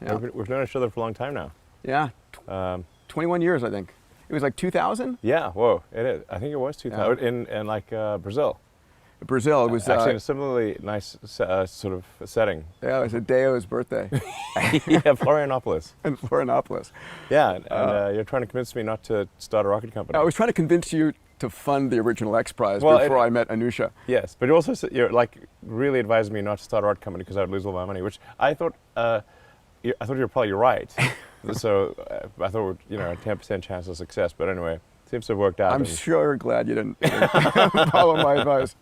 Yeah. We've known each other for a long time now. Yeah. 21 years, I think. It was like 2000? Yeah, whoa, it is. I think it was 2000 in like Brazil. Brazil. It was actually in a similarly nice sort of setting. Yeah, it was Adeo's birthday. Yeah, Florianopolis. In Florianopolis. Yeah, and you're trying to convince me not to start a rocket company. I was trying to convince you to fund the original XPRIZE before I met Anusha. Yes, but you also you're like really advised me not to start a rocket company because I would lose all my money, which I thought you were probably right. So I thought a 10% chance of success, but anyway, seems to have worked out. I'm sure glad you didn't follow my advice.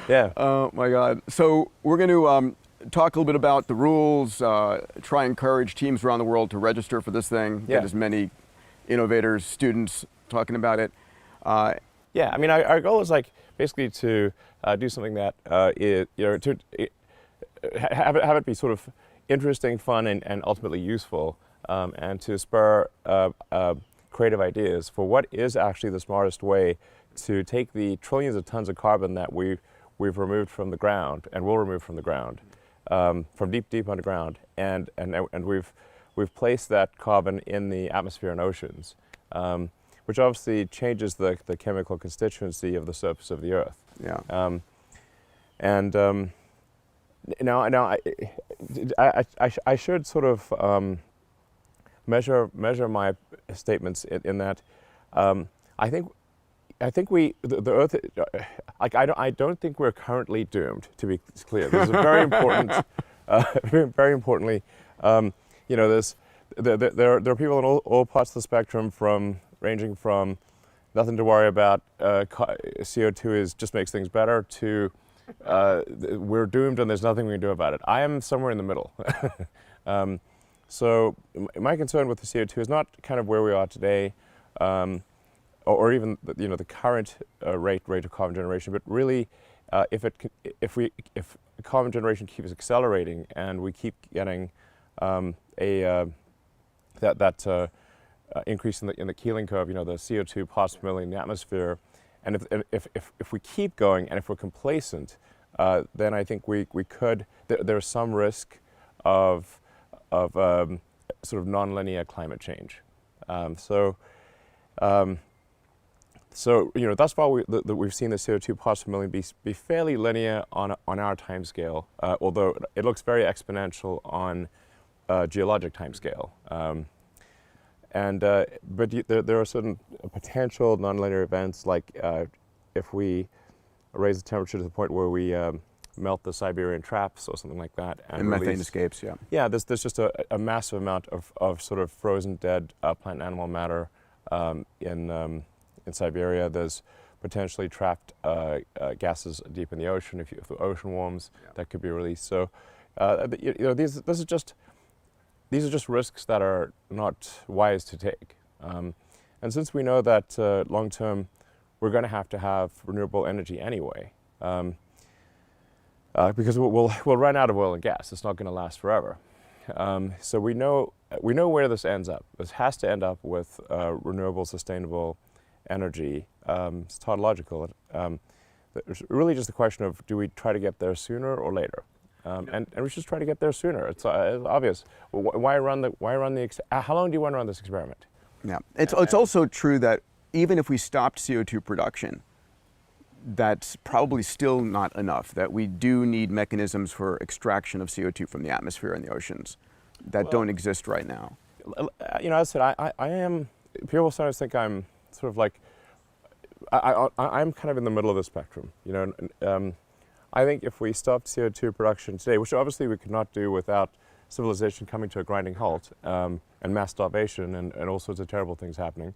Yeah. Oh my God. So we're going to talk a little bit about the rules, try and encourage teams around the world to register for this thing, get as many innovators, students talking about it. Yeah, I mean, our goal is like basically to do something that to have it be sort of interesting, fun, and ultimately useful, and to spur creative ideas for what is actually the smartest way to take the trillions of tons of carbon that we've removed from the ground and will remove from the ground, from deep underground, and we've placed that carbon in the atmosphere and oceans, which obviously changes the chemical constituency of the surface of the Earth. Yeah. Now I should sort of measure my statements in that I think the Earth, like I don't think we're currently doomed, to be clear. This is very important. Very importantly, there are people in all parts of the spectrum, ranging from nothing to worry about, CO2 just makes things better, to we're doomed and there's nothing we can do about it. I am somewhere in the middle. So my concern with the CO2 is not kind of where we are today, or even the current rate of carbon generation, but really if carbon generation keeps accelerating and we keep getting that increase in the Keeling curve, the CO2 parts per million in the atmosphere, and if we keep going and if we're complacent, then I think we could. There's some risk of sort of nonlinear climate change. So thus far we've seen the CO2 parts per million be fairly linear on our time scale, although it looks very exponential on geologic time scale. But there are certain potential nonlinear events, like if we raise the temperature to the point where we melt the Siberian traps or something like that, and methane escapes. Yeah. Yeah, there's just a massive amount of sort of frozen dead plant and animal matter in Siberia. There's potentially trapped gases deep in the ocean. If the ocean warms, that could be released. So these are just risks that are not wise to take. And since we know that long term we're going to have renewable energy anyway, because we'll run out of oil and gas. It's not going to last forever. So we know where this ends up. This has to end up with renewable, sustainable energy. It's tautological. It's really just a question of, do we try to get there sooner or later? And we should try to get there sooner. It's obvious. Why run the? How long do you want to run this experiment? Yeah, it's also true that even if we stopped CO2 production, that's probably still not enough. That we do need mechanisms for extraction of CO2 from the atmosphere and the oceans that don't exist right now. As I said, I am. People sometimes think I'm sort of like. I'm kind of in the middle of the spectrum. I think if we stopped CO2 production today, which obviously we could not do without civilization coming to a grinding halt, and mass starvation and all sorts of terrible things happening.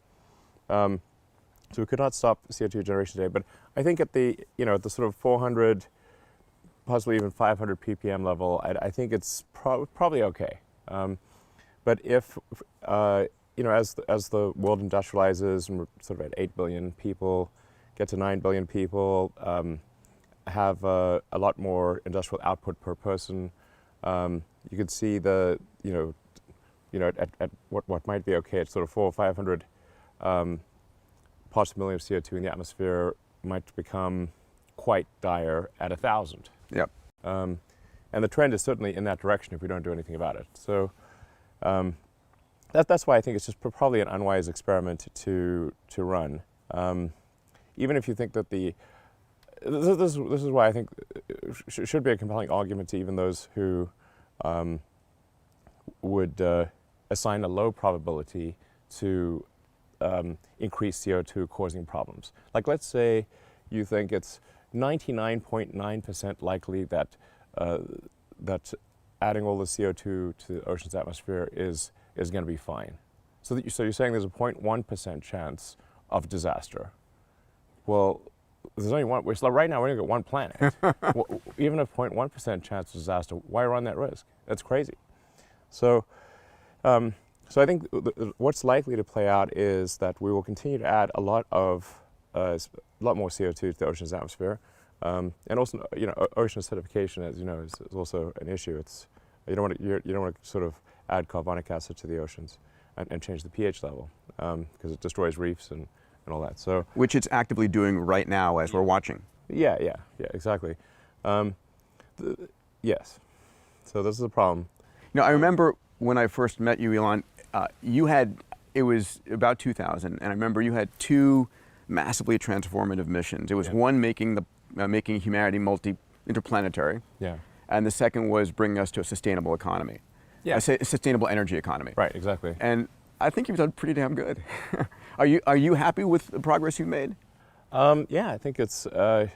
So we could not stop CO2 generation today. But I think at the sort of 400, possibly even 500 ppm level, I think it's probably okay. But if as the world industrializes and we're sort of at 8 billion people, get to 9 billion people, have a lot more industrial output per person, you could see at what might be okay at sort of 400 or 500 parts per million of CO2 in the atmosphere might become quite dire at 1,000. Yep. And the trend is certainly in that direction if we don't do anything about it. So That's why I think it's just probably an unwise experiment to run. Even if you think that this is why I think it should be a compelling argument to even those who would assign a low probability to increased CO2 causing problems. Like, let's say you think it's 99.9% likely that that adding all the CO2 to the ocean's atmosphere is going to be fine. So you're saying there's a 0.1% chance of disaster. Well, there's only one. So right now we're going to get one planet. Well, even a 0.1% chance of disaster, why run that risk? That's crazy. So, so I think what's likely to play out is that we will continue to add a lot more CO2 to the ocean's atmosphere, and also, ocean acidification, as you know, is also an issue. It's you don't want to sort of add carbonic acid to the oceans and change the pH level, because it destroys reefs and all that. So, which it's actively doing right now as we're watching. Yeah, exactly. Yes. So this is a problem. I remember when I first met you, Elon, it was about 2000, and I remember you had two massively transformative missions. It was one making humanity interplanetary, and the second was bringing us to a sustainable economy, a sustainable energy economy. Right, exactly. And I think you've done pretty damn good. Are you happy with the progress you've made? Yeah, I think it's hard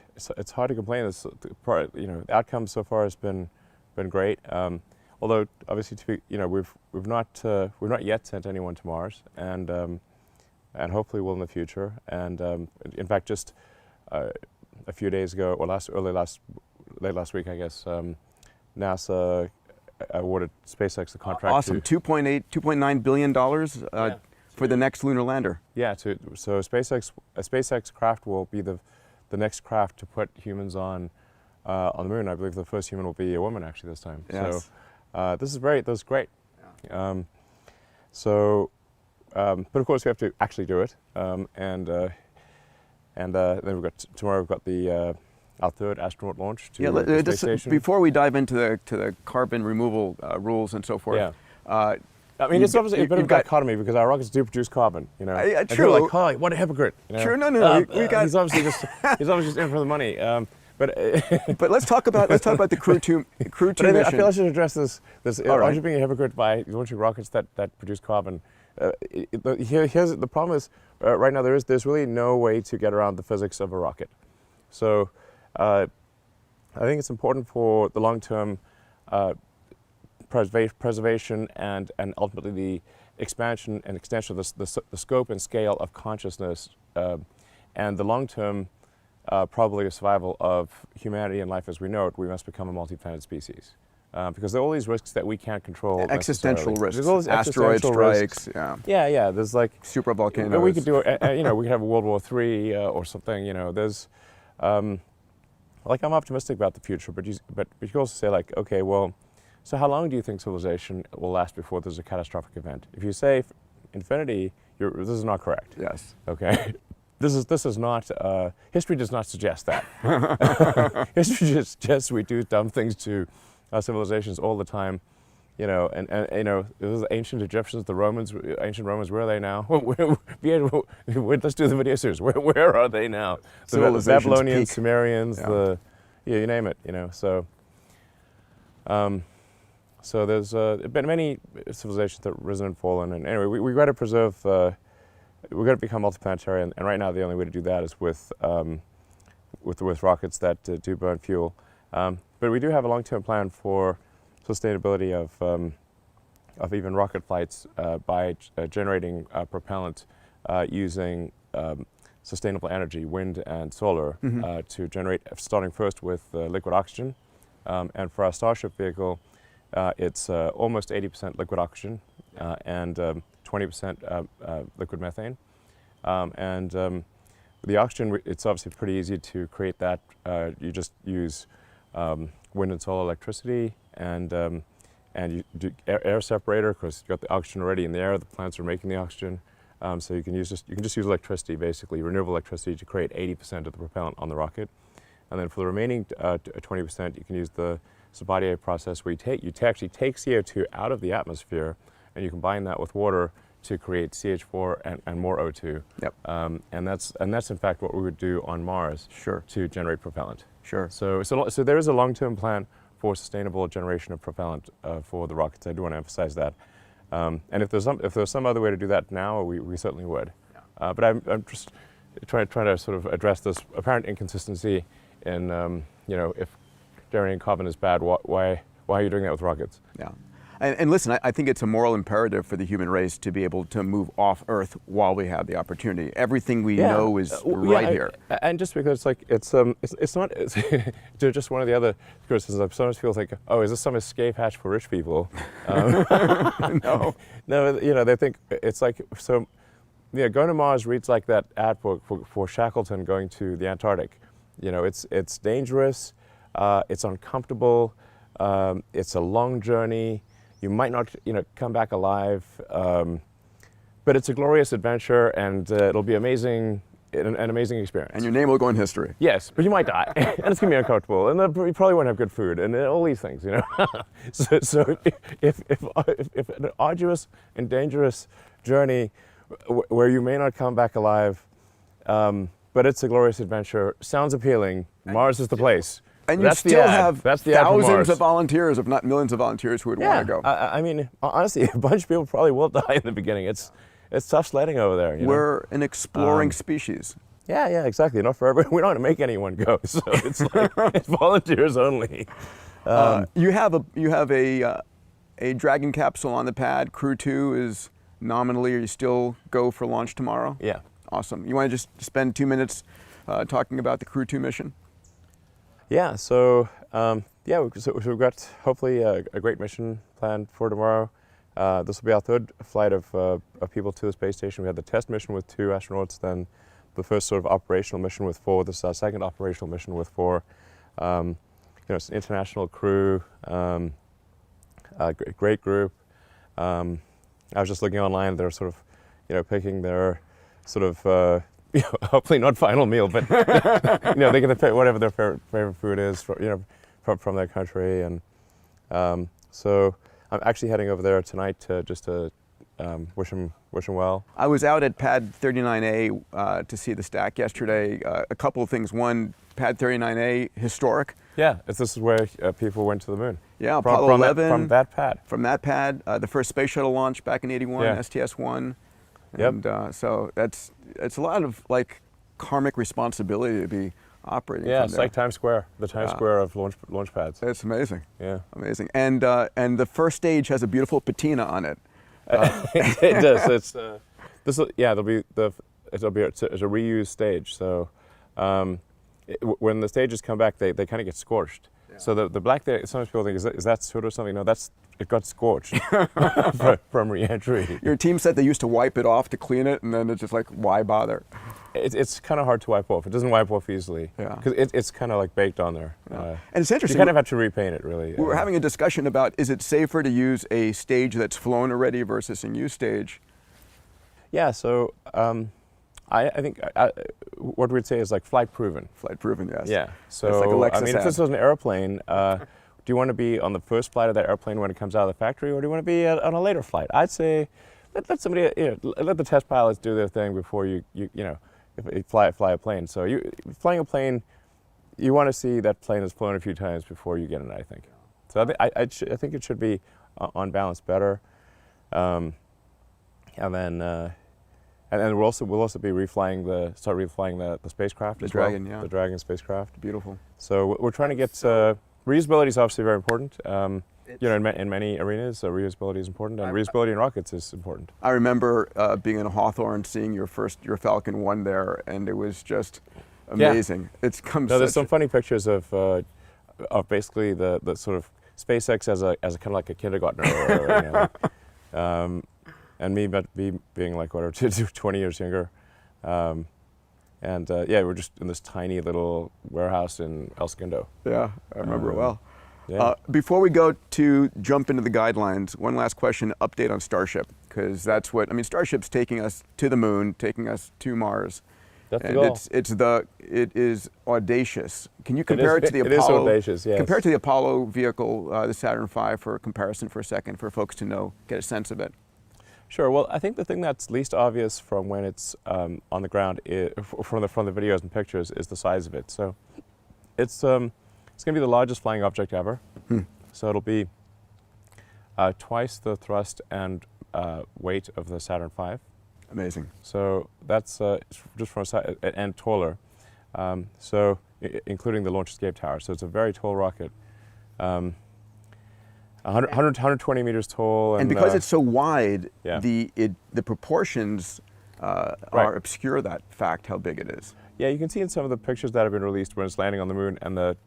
to complain. The outcome so far has been great. Although obviously, we've not yet sent anyone to Mars, and hopefully will in the future. And in fact, just a few days ago, or late last week, I guess, NASA awarded SpaceX the contract. Awesome, $2.9 billion for the next lunar lander. Yeah, so a SpaceX craft will be the next craft to put humans on the moon. I believe the first human will be a woman actually this time. Yes. So this is great. Yeah. But of course we have to actually do it. And then tomorrow we've got our third astronaut launch to the space station. Before we dive into the carbon removal rules and so forth. I mean, it's obviously a bit of a dichotomy because our rockets do produce carbon, True. And people are like, oh, what a hypocrite. True. No. He's obviously just in for the money. But let's talk about the Crew 2 mission. I feel I should address this. All right. Aren't you being a hypocrite by launching rockets that produce carbon? Here's the problem is right now there's really no way to get around the physics of a rocket. So I think it's important for the long-term preservation and ultimately the expansion and extension of the scope and scale of consciousness and the long-term probability of survival of humanity and life as we know it. We must become a multi-planet species. Because there are all these risks that we can't control. Existential risks. There's all these asteroid strikes. Yeah. There's like super volcanoes. We could do, we could have a World War III or something. There's, I'm optimistic about the future, but you could also say like, okay, well, so how long do you think civilization will last before there's a catastrophic event? If you say infinity, this is not correct. Yes. Okay. This is not. History does not suggest that. History just suggests we do dumb things to civilizations all the time, and those ancient Egyptians, ancient Romans, where are they now? Let's do the video series. Where are they now? The Babylonians, peak. Sumerians, you name it. So there's been many civilizations that have risen and fallen, and anyway, we got to preserve. We've got to become multiplanetary, and right now the only way to do that is with rockets that do burn fuel. But we do have a long-term plan for sustainability of even rocket flights by generating propellant using sustainable energy, wind and solar, to generate, starting first with liquid oxygen. And for our Starship vehicle, it's almost 80% liquid oxygen and 20% liquid methane. The oxygen, it's obviously pretty easy to create that. You just use wind and solar electricity, and you do air separator because you've got the oxygen already in the air. The plants are making the oxygen, so you can just use electricity, basically renewable electricity, to create 80% of the propellant on the rocket. And then for the remaining 20%, you can use the Sabatier process, where you actually take CO2 out of the atmosphere and you combine that with water to create CH4 and more O2. Yep. And that's in fact what we would do on Mars. Sure. To generate propellant. Sure. So there is a long-term plan for sustainable generation of propellant for the rockets. I do want to emphasize that. And if there's some other way to do that now, we certainly would. Yeah. But I'm just trying to sort of address this apparent inconsistency in if generating carbon is bad, why are you doing that with rockets? Yeah. And listen, I think it's a moral imperative for the human race to be able to move off Earth while we have the opportunity. Everything we know is right here. And just because it's not just one of the other criticisms. I sometimes feel like, oh, is this some escape hatch for rich people? No. No, they think it's like so. Yeah, going to Mars reads like that ad for Shackleton going to the Antarctic. It's dangerous, it's uncomfortable, it's a long journey. You might not, come back alive, but it's a glorious adventure, and it'll be an amazing experience. And your name will go in history. Yes, but you might die, and it's gonna be uncomfortable, and you probably won't have good food, and all these things, So if an arduous and dangerous journey where you may not come back alive, but it's a glorious adventure, sounds appealing. Mars is the place. And you still have thousands of volunteers, if not millions of volunteers, who would want to go. I mean, honestly, a bunch of people probably will die in the beginning. It's tough sledding over there. We're an exploring species. Yeah, exactly. Not for everybody. We don't want to make anyone go, so it's like it's volunteers only. You have a Dragon capsule on the pad. Crew 2 is nominally. Are you still go for launch tomorrow? Yeah. Awesome. You want to just spend 2 minutes talking about the Crew 2 mission? Yeah, so we've got hopefully a great mission planned for tomorrow. This will be our third flight of people to the space station. We had the test mission with 2 astronauts, then the first sort of operational mission with 4. This is our second operational mission with 4. It's an international crew, a great group. I was just looking online. They're sort of, picking their sort of. Hopefully not final meal, but they get to pick whatever their favorite food is, from their country, and so I'm actually heading over there tonight to wish them well. I was out at Pad 39A to see the stack yesterday. A couple of things. One, Pad 39A, historic. Yeah, this is where people went to the moon. Yeah, Apollo 11 from that pad. From that pad, the first space shuttle launch back in '81, STS-1. And so it's a lot of karmic responsibility to be operating. Yeah, from it's there. like Times Square, the Times Square of launch pads. It's amazing. Yeah, amazing. And the first stage has a beautiful patina on it. It does. It's it'll be it's a reused stage. So when the stages come back, they kind of get scorched. Yeah. So the black there, sometimes people think is that sort of something? No, it got scorched from re-entry. Your team said they used to wipe it off to clean it, and then it's just like, why bother? It's kind of hard to wipe off. It doesn't wipe off easily. Yeah. Because it's kind of like baked on there. Yeah. And it's interesting. You kind of have to repaint it, really. We were having a discussion about, is it safer to use a stage that's flown already versus a new stage? Yeah, so I think what we'd say is like flight proven. Flight proven, yes. Yeah. So it's like a Lexus if this was an airplane, do you want to be on the first flight of that airplane when it comes out of the factory, or do you want to be on a later flight? I'd say let somebody, let the test pilots do their thing before you fly a plane. So flying a plane, you want to see that plane has flown a few times before you get in it, I think. So I think it should be on balance better. And then we'll also be start reflying the spacecraft. The as Dragon, well. yeah. The Dragon spacecraft. Beautiful. So we're trying to get reusability is obviously very important. In many arenas, reusability is important, and reusability in rockets is important. I remember being in Hawthorne, seeing your Falcon 1 there, and it was just amazing. Yeah. There's some funny pictures of basically the sort of SpaceX as a kind of like a kindergartner, and me being like 20 years younger, we're just in this tiny little warehouse in El Segundo. Yeah, I remember it well. Yeah. Before we go to jump into the guidelines, one last question, update on Starship, because that's Starship's taking us to the moon, taking us to Mars, That's the and goal. it is audacious. Can you compare it to the It Apollo? is audacious, yes. Compare it to the Apollo vehicle, the Saturn V, for comparison for a second, for folks to know, get a sense of it. Sure. Well, I think the thing that's least obvious from when it's on the ground, from the videos and pictures, is the size of it. So it's going to be the largest flying object ever. So it'll be twice the thrust and weight of the Saturn V. Amazing. So that's just from a side, and taller. So including the launch escape tower. So it's a very tall rocket. 120 meters tall. And because it's so wide, yeah. the proportions are obscure that fact, how big it is. Yeah, you can see in some of the pictures that have been released when it's landing on the moon, and the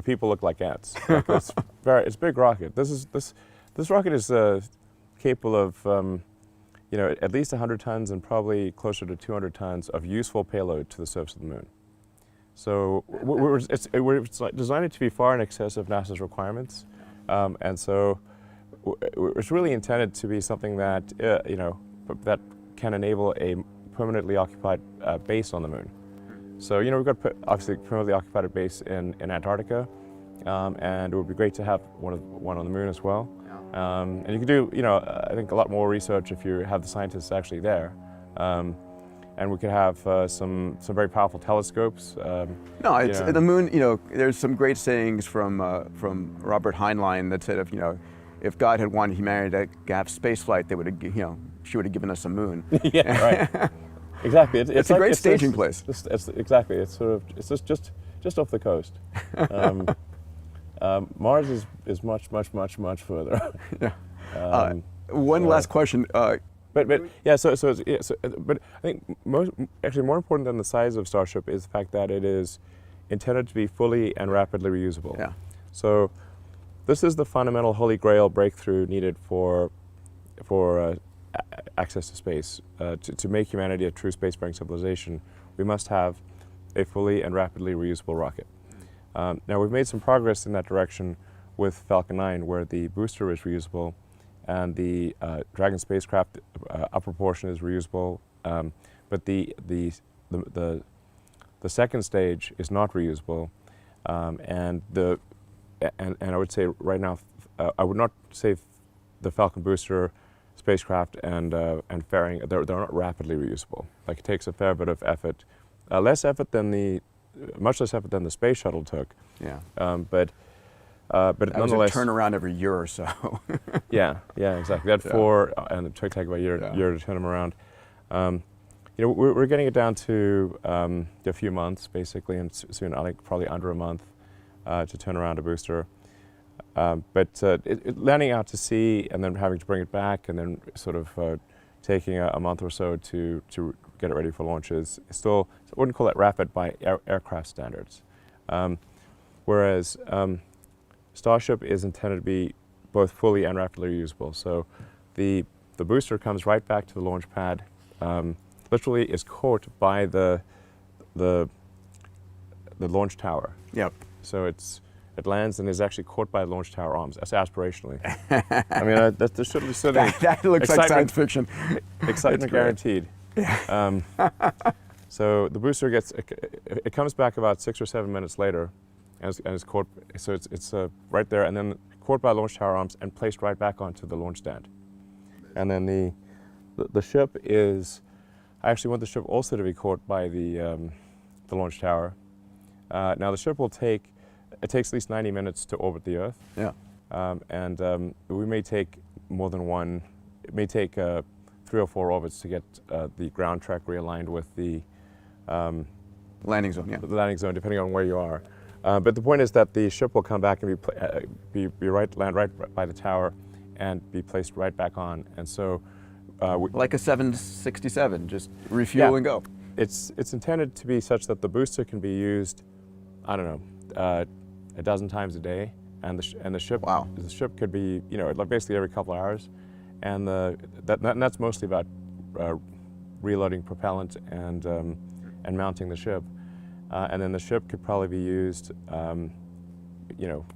people look like ants. Like it's a big rocket. This rocket is capable of at least 100 tons and probably closer to 200 tons of useful payload to the surface of the moon. So it's designed to be far in excess of NASA's requirements, and so it's really intended to be something that that can enable a permanently occupied base on the moon. So we've got obviously a permanently occupied base in Antarctica, and it would be great to have one on the moon as well. And you can do I think a lot more research if you have the scientists actually there. And we could have some very powerful telescopes. No, it's the moon. There's some great sayings from Robert Heinlein that said, if God had wanted humanity to have space flight, she would have given us a moon. Yeah, right. Exactly. It's a great staging place. Exactly. It's just off the coast. Mars is much further. Yeah. One last question. But I think more important than the size of Starship is the fact that it is intended to be fully and rapidly reusable. Yeah. So this is the fundamental holy grail breakthrough needed for access to space. To make humanity a true spacefaring civilization, we must have a fully and rapidly reusable rocket. Now we've made some progress in that direction with Falcon 9, where the booster is reusable, and the Dragon spacecraft upper portion is reusable, but the second stage is not reusable, and I would say right now I would not say the Falcon booster spacecraft and fairing they're not rapidly reusable. Like, it takes a fair bit of effort, much less effort than the space shuttle took. Yeah. But nonetheless, a turnaround every year or so. yeah, exactly. They had 4, and it took about a year to turn them around. We're getting it down to a few months, basically, and soon, I think probably under a month to turn around a booster. But landing out to sea and then having to bring it back, and then sort of taking a month or so to get it ready for launches, still, I wouldn't call it rapid by aircraft standards. Whereas Starship is intended to be both fully and rapidly reusable. So the booster comes right back to the launch pad, literally is caught by the launch tower. Yep. So it lands and is actually caught by the launch tower arms. That's aspirationally. I mean, that's certainly that looks like science fiction. Excitement guaranteed. Yeah. So the booster it comes back about 6 or 7 minutes later, and is caught. So it's right there, and then caught by launch tower arms and placed right back onto the launch stand. And then the ship is. I actually want the ship also to be caught by the launch tower. Now the ship it takes at least 90 minutes to orbit the Earth. Yeah. And we may take more than one. It may take 3 or 4 orbits to get the ground track realigned with the landing zone. Yeah. The landing zone, depending on where you are. But the point is that the ship will come back and land right by the tower, and be placed right back on. And so, like a 767, just refuel and go. It's intended to be such that the booster can be used, I don't know, a dozen times a day, and the ship. Wow. The ship could be, like basically every couple of hours, and that's mostly about reloading propellant and mounting the ship, and then the ship could probably be used,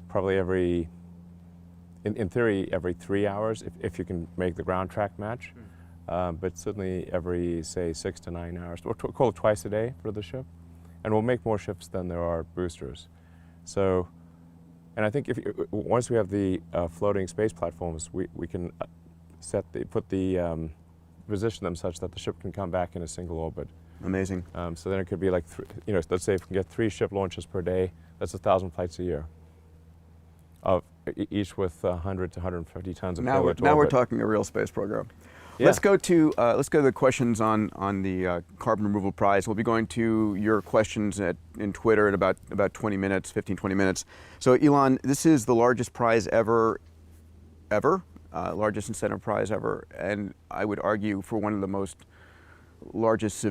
probably in theory every 3 hours if you can make the ground track match. but certainly every, say, 6 to 9 hours, or call it twice a day for the ship. And we'll make more ships than there are boosters. So, and I think once we have the floating space platforms, we can position them such that the ship can come back in a single orbit. Amazing. So then it could be like, let's say if we can get 3 ship launches per day, that's 1,000 flights a year, each with 100 to 150 tons of payload to Now we're orbit. talking a real space program. Yeah. Let's go to the questions on the carbon removal prize. We'll be going to your questions in Twitter in about 20 minutes, 15, 20 minutes. So Elon, this is the largest prize ever, largest incentive prize ever, and I would argue for one of the most largest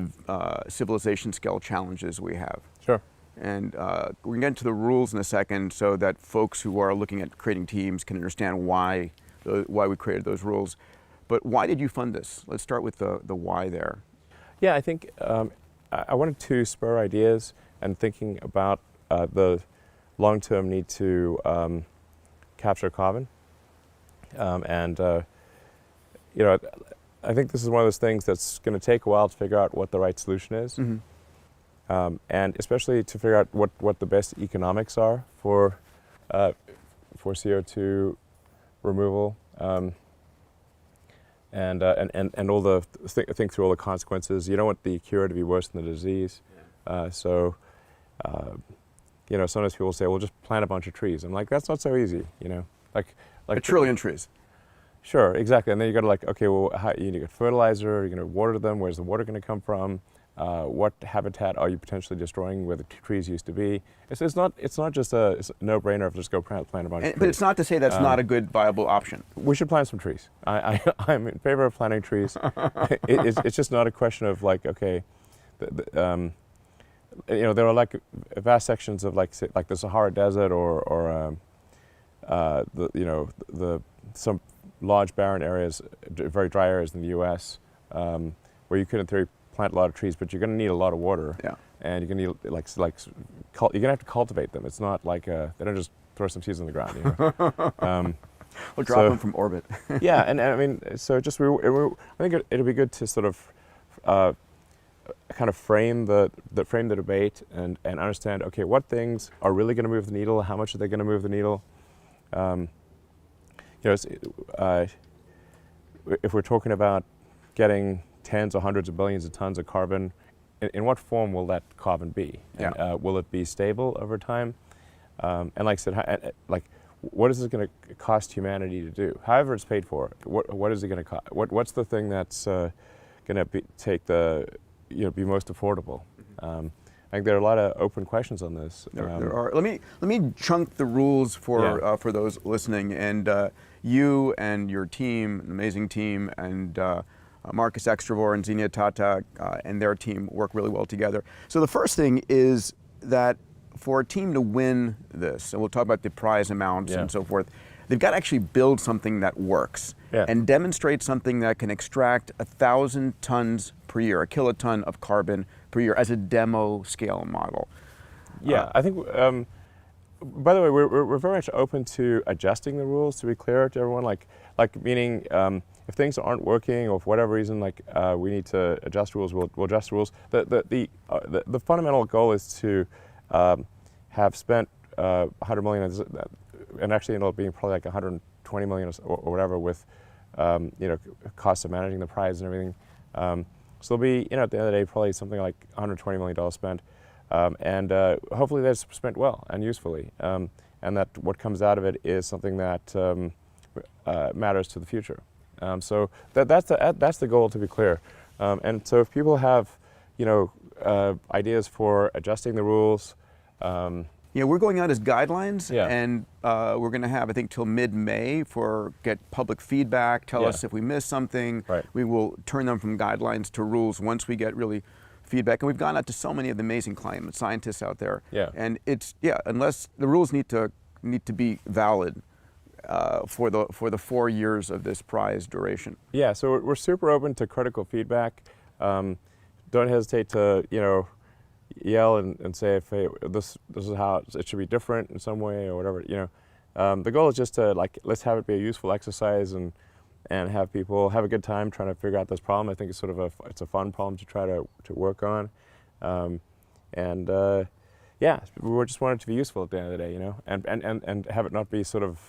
civilization scale challenges we have. Sure. And we're going to get into the rules in a second so that folks who are looking at creating teams can understand why we created those rules. But why did you fund this? Let's start with the why there. Yeah, I think I wanted to spur ideas and thinking about the long-term need to capture carbon. I think this is one of those things that's going to take a while to figure out what the right solution is. Mm-hmm. And especially to figure out what the best economics are for CO2 removal, and all think through all the consequences. You don't want the cure to be worse than the disease. Yeah. Sometimes people say, "Well, just plant a bunch of trees." I'm like, that's not so easy. Like a trillion trees. Sure, exactly. And then you got to okay, well, you need to get fertilizer. You're going to water them. Where's the water going to come from? What habitat are you potentially destroying where the trees used to be? It's not just it's a no-brainer if just go plant a bunch of trees. But it's not to say that's not a good viable option. We should plant some trees. I'm in favor of planting trees. It's just not a question of there are like vast sections of like the Sahara Desert or some large barren areas, very dry areas in the U.S. Where you could in theory plant a lot of trees, but you're going to need a lot of water. Yeah. And you're going to need you're going to have to cultivate them. It's not like they don't just throw some seeds on the ground. We'll drop them from orbit. Yeah, and I mean, so just I think it'll be good to sort of kind of frame the debate and understand, okay, what things are really going to move the needle? How much are they going to move the needle? If we're talking about getting tens or hundreds of billions of tons of carbon, in what form will that carbon be? And, yeah. Will it be stable over time? And like I said, what is it going to cost humanity to do? However it's paid for, what is it going to cost? What's the thing that's going to be most affordable? I think there are a lot of open questions on this. There are. Let me chunk the rules for those listening. And you and your team, an amazing team, and Marcus Extravor and Xenia Tata and their team work really well together. So the first thing is that for a team to win this, and we'll talk about the prize amounts and so forth, they've got to actually build something that works and demonstrate something that can extract 1,000 tons per year, a kiloton of carbon per year as a demo scale model. Yeah, I think, by the way, we're very much open to adjusting the rules, to be clear to everyone, meaning if things aren't working or for whatever reason, we need to adjust rules, we'll adjust rules. The fundamental goal is to have spent 100 million, and actually it'll be probably like 120 million or whatever with costs of managing the prize and everything. So there'll be, at the end of the day, probably something like $120 million spent, and hopefully that's spent well and usefully, and that what comes out of it is something that matters to the future. So that's the goal, to be clear. And so if people have, ideas for adjusting the rules. We're going out as guidelines, Yeah. and we're going to have, I think, till mid-May get public feedback, tell us if we miss something. Right. We will turn them from guidelines to rules once we get really feedback. And we've gone out to so many of the amazing climate scientists out there. Yeah. And unless the rules need to be valid for the 4 years of this prize duration. Yeah, so we're super open to critical feedback. Don't hesitate to, yell and say, if hey, this is how it should be different in some way or whatever. The goal is just to let's have it be a useful exercise and and have people have a good time trying to figure out this problem. I think it's sort of it's a fun problem to try to work on, yeah, we just want it to be useful at the end of the day, you know, and have it not be sort of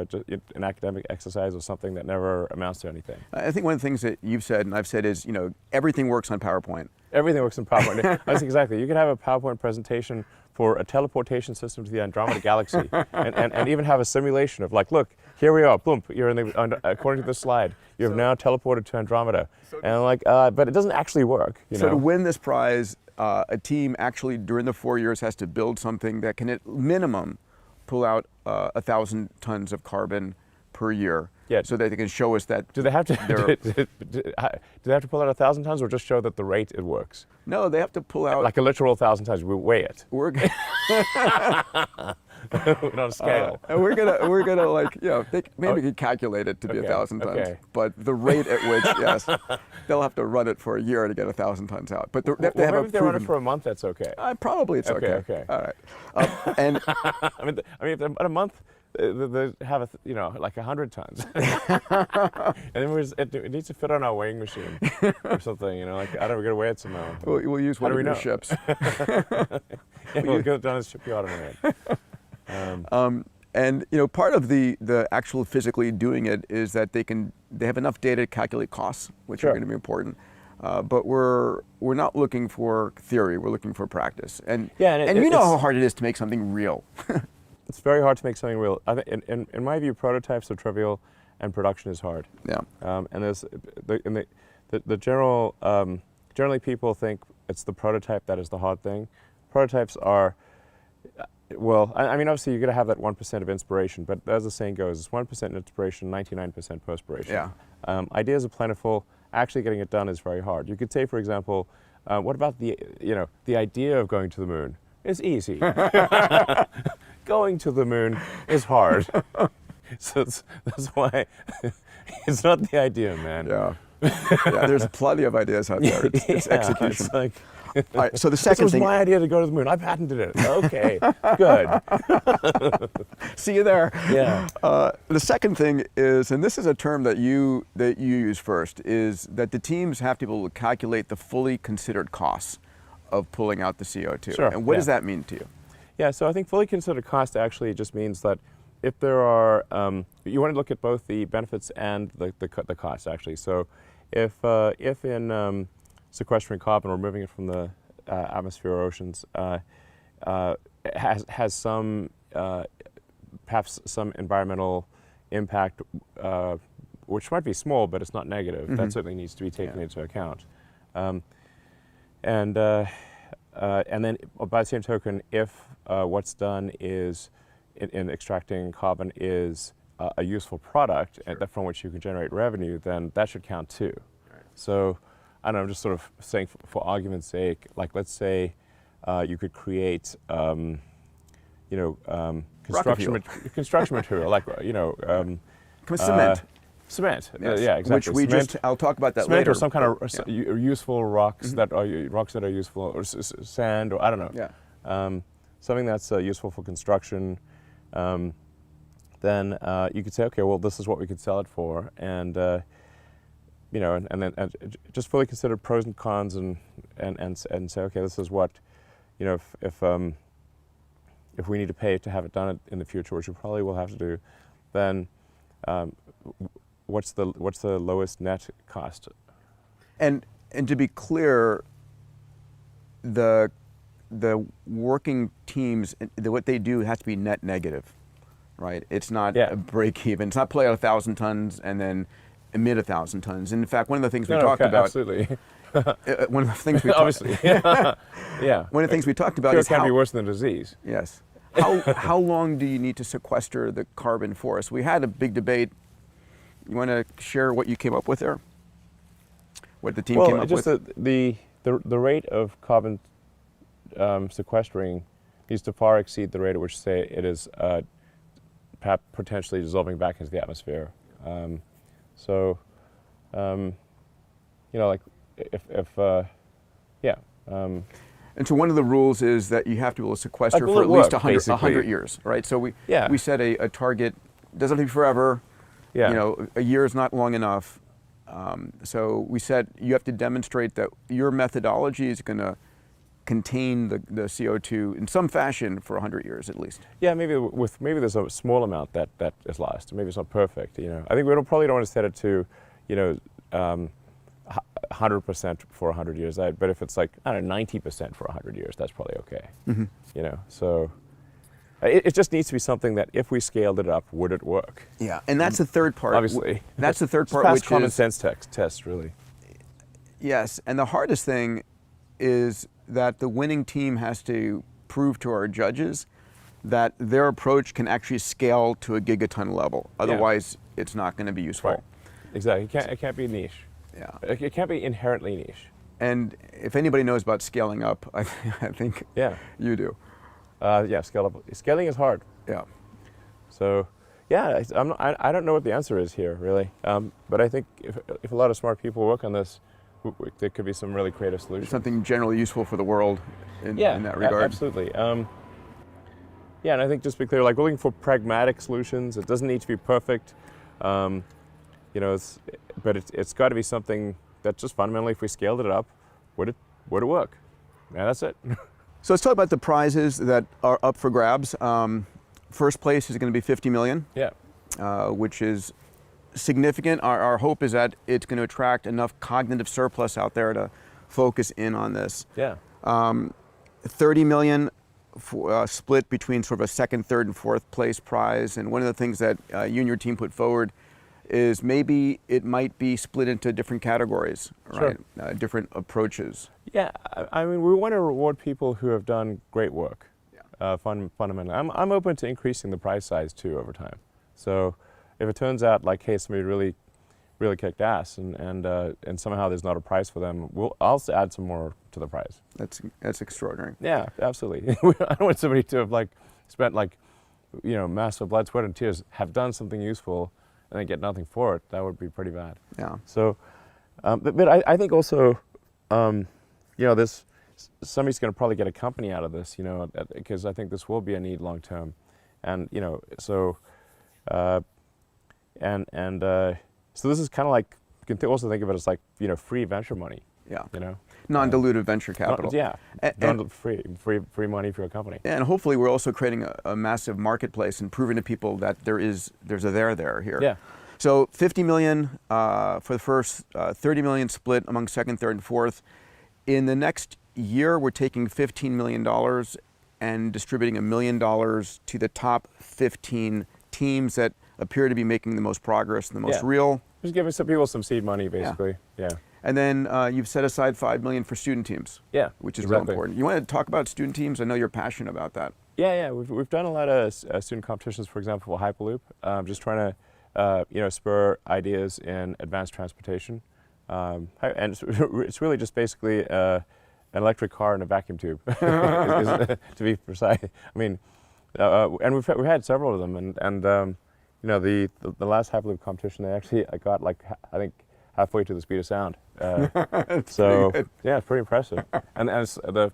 just an academic exercise or something that never amounts to anything. I think one of the things that you've said and I've said is, you know, everything works on PowerPoint. Everything works in PowerPoint. That's exactly. You can have a PowerPoint presentation for a teleportation system to the Andromeda Galaxy, and even have a simulation of like, look, here we are, boom, you're in the, according to the slide, you have now teleported to Andromeda, and like, but it doesn't actually work. You know? To win this prize, a team actually during the 4 years has to build something that can at minimum pull out 1,000 tons of carbon per year. Yeah. So that they can show us that. Do they have to? Do they have to pull out 1,000 tons, or just show that the rate it works? No, they have to pull out like a literal 1,000 tons. We weigh it. We're on a scale. And we're gonna like, you know, maybe we could calculate it to be 1,000 tons. Okay. But the rate at which, yes, they'll have to run it for a year to get 1,000 tons out. But they have to have maybe a if they run it for a month, that's okay. Probably it's okay. Okay. All right. And I mean, if in a month they have you know, like 100 tons, and then it needs to fit on our weighing machine or something. You know, like I don't know, we're gonna weigh it somehow. We'll use one of your ships. Yeah, we'll get it done as shipyard automated. And you know, part of the actual physically doing it is that they have enough data to calculate costs, which are going to be important. But we're not looking for theory. We're looking for practice. And you know how hard it is to make something real. It's very hard to make something real. I think, in my view, prototypes are trivial, and production is hard. Yeah. And there's the general generally people think it's the prototype that is the hard thing. Prototypes are, well, I mean, obviously you're going to have that 1% of inspiration, but as the saying goes, it's 1% inspiration, 99% perspiration. Yeah. Ideas are plentiful. Actually getting it done is very hard. You could say, for example, what about the idea of going to the moon? It's easy. Going to the moon is hard. So that's why it's not the idea, man. Yeah. Yeah, there's plenty of ideas out there. It's execution. It's like, all right, so the second thing. This was my idea to go to the moon. I patented it. Okay, good. See you there. Yeah. The second thing is, and this is a term that you use first, is that the teams have to be able to calculate the fully considered costs of pulling out the CO2. Sure. And what does that mean to you? Yeah, so I think fully considered cost actually just means that if there are, you want to look at both the benefits and the costs actually. So if in sequestering carbon or removing it from the atmosphere or oceans has some, perhaps some environmental impact, which might be small, but it's not negative, that certainly needs to be taken into account. And then by the same token, if what's done is in extracting carbon is a useful product from which you can generate revenue, then that should count too. Right. So I don't know, I'm just sort of saying for argument's sake, like let's say you could create, construction material, like Cement. Cement, yes. Yeah, exactly. Which I'll talk about that cement later. Or some kind of useful rocks that are useful, or sand, or I don't know. Yeah. Something that's useful for construction. Then you could say, okay, well, this is what we could sell it for, and and just fully consider pros and cons, and say, okay, this is what, if we need to pay to have it done in the future, which we probably will have to do, then what's the lowest net cost? And to be clear, the working teams, what they do has to be net negative, right? It's not a break even. It's not play out 1,000 tons and then emit 1,000 tons. And in fact, one of the things we talked about. Absolutely. One of the things we obviously. Yeah. One of the things we talked about is how it can be worse than the disease. Yes. How long do you need to sequester the carbon for us? We had a big debate. You want to share what you came up with there? What the team came up with? Well, just the rate of carbon sequestering needs to far exceed the rate at which, say, it is perhaps potentially dissolving back into the atmosphere. Like and so one of the rules is that you have to be able to sequester for at least 100 years, right? So we set a target. Doesn't have to be forever. Yeah. You know, a year is not long enough. So we said you have to demonstrate that your methodology is going to contain the CO2 in some fashion for 100 years at least. Yeah, maybe there's a small amount that is lost. Maybe it's not perfect. You know, I think we probably don't want to set it to, you know, 100% for 100 years. But if it's like, I don't know, 90% for 100 years, that's probably okay. You know, so it just needs to be something that if we scaled it up, would it work? Yeah, and that's the third part. Obviously, that's the third part, past which common is sense test, really. Yes, and the hardest thing is that the winning team has to prove to our judges that their approach can actually scale to a gigaton level. Otherwise, it's not going to be useful. Right. Exactly. It can't be niche. Yeah. It can't be inherently niche. And if anybody knows about scaling up, I think you do. Yeah, scaling is hard. Yeah. So, yeah, I don't know what the answer is here, really. But I think if a lot of smart people work on this, there could be some really creative solutions. Something generally useful for the world in that regard. Absolutely. Yeah, and I think just to be clear, like we're looking for pragmatic solutions. It doesn't need to be perfect. You know, but it's got to be something that just fundamentally, if we scaled it up, would it work? Yeah, that's it. So let's talk about the prizes that are up for grabs. First place is going to be 50 million. Yeah. Which is significant. Our hope is that it's going to attract enough cognitive surplus out there to focus in on this. Yeah. 30 million split between sort of a second, third, and fourth place prize. And one of the things that you and your team put forward is maybe it might be split into different categories, right? Sure. Different approaches. Yeah, I mean, we want to reward people who have done great work. Yeah. Fundamentally, I'm open to increasing the prize size too over time. So if it turns out like, hey, somebody really kicked ass, and somehow there's not a prize for them, I'll add some more to the prize. That's extraordinary. Yeah, absolutely. I don't want somebody to have like spent like, you know, massive blood, sweat, and tears, have done something useful, and then get nothing for it. That would be pretty bad. Yeah. So, but I think also, you know, somebody's going to probably get a company out of this, you know, because I think this will be a need long term, and you know, so, so this is kind of like, you can also think of it as like, you know, free venture money. Yeah. You know, non-dilutive venture capital. Free money for a company. And hopefully we're also creating a massive marketplace and proving to people that there's a there here. Yeah. So 50 million for the first, 30 million split among second, third, and fourth. In the next year, we're taking $15 million and distributing $1 million to the top 15 teams that appear to be making the most progress and the most real. Just giving some people some seed money, basically. Yeah. And then you've set aside $5 million for student teams. Yeah, which is real important. You want to talk about student teams? I know you're passionate about that. Yeah. We've done a lot of student competitions, for example, for Hyperloop. Just trying to you know, spur ideas in advanced transportation. And it's really just basically an electric car and a vacuum tube, to be precise. I mean, and we've had several of them, and you know, the last Hyperloop competition, I got like, I think, halfway to the speed of sound. So yeah, it's pretty impressive. And the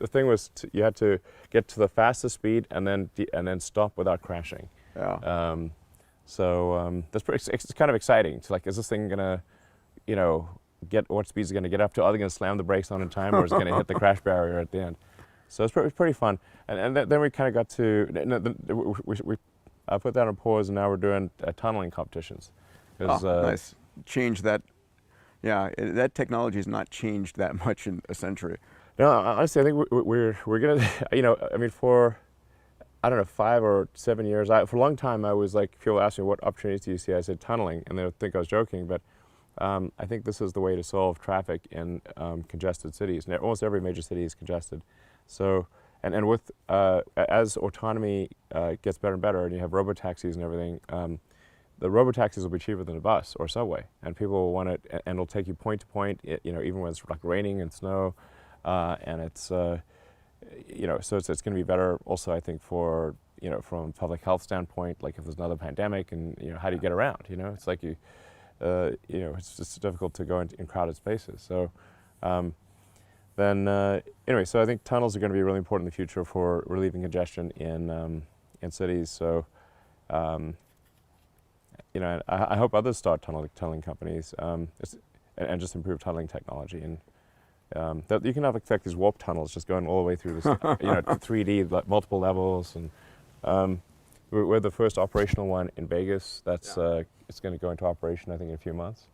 thing was, you had to get to the fastest speed and then stop without crashing. Yeah. That's it's kind of exciting. To like, is this thing gonna, you know, what speed is it gonna get up to? Are they gonna slam the brakes on in time, or is it gonna hit the crash barrier at the end? So it's pretty fun. And then we kind of got to we put that on pause, and now we're doing tunneling competitions. Nice. Change that. Yeah, that technology has not changed that much in a century. No, honestly, I think we're gonna, you know, I mean, for, I don't know, 5 or 7 years, for a long time I was like, people asked me, what opportunities do you see? I said tunneling, and they would think I was joking, but I think this is the way to solve traffic in congested cities. And almost every major city is congested. So, and with, as autonomy gets better and better, and you have robotaxis and everything, the robotaxis will be cheaper than a bus or subway, and people will want it, and it'll take you point to point, you know, even when it's like raining and snow, and it's, you know, so it's going to be better also, I think, for, you know, from a public health standpoint, like if there's another pandemic, and, you know, how do you get around, you know? It's like you know, it's just difficult to go in crowded spaces. So anyway, so I think tunnels are going to be really important in the future for relieving congestion in cities. So, you you know, I hope others start tunneling companies and just improve tunneling technology. And that you can have like these warp tunnels just going all the way through this, you know, 3D, like multiple levels. And we're the first operational one in Vegas. That's it's going to go into operation, I think, in a few months.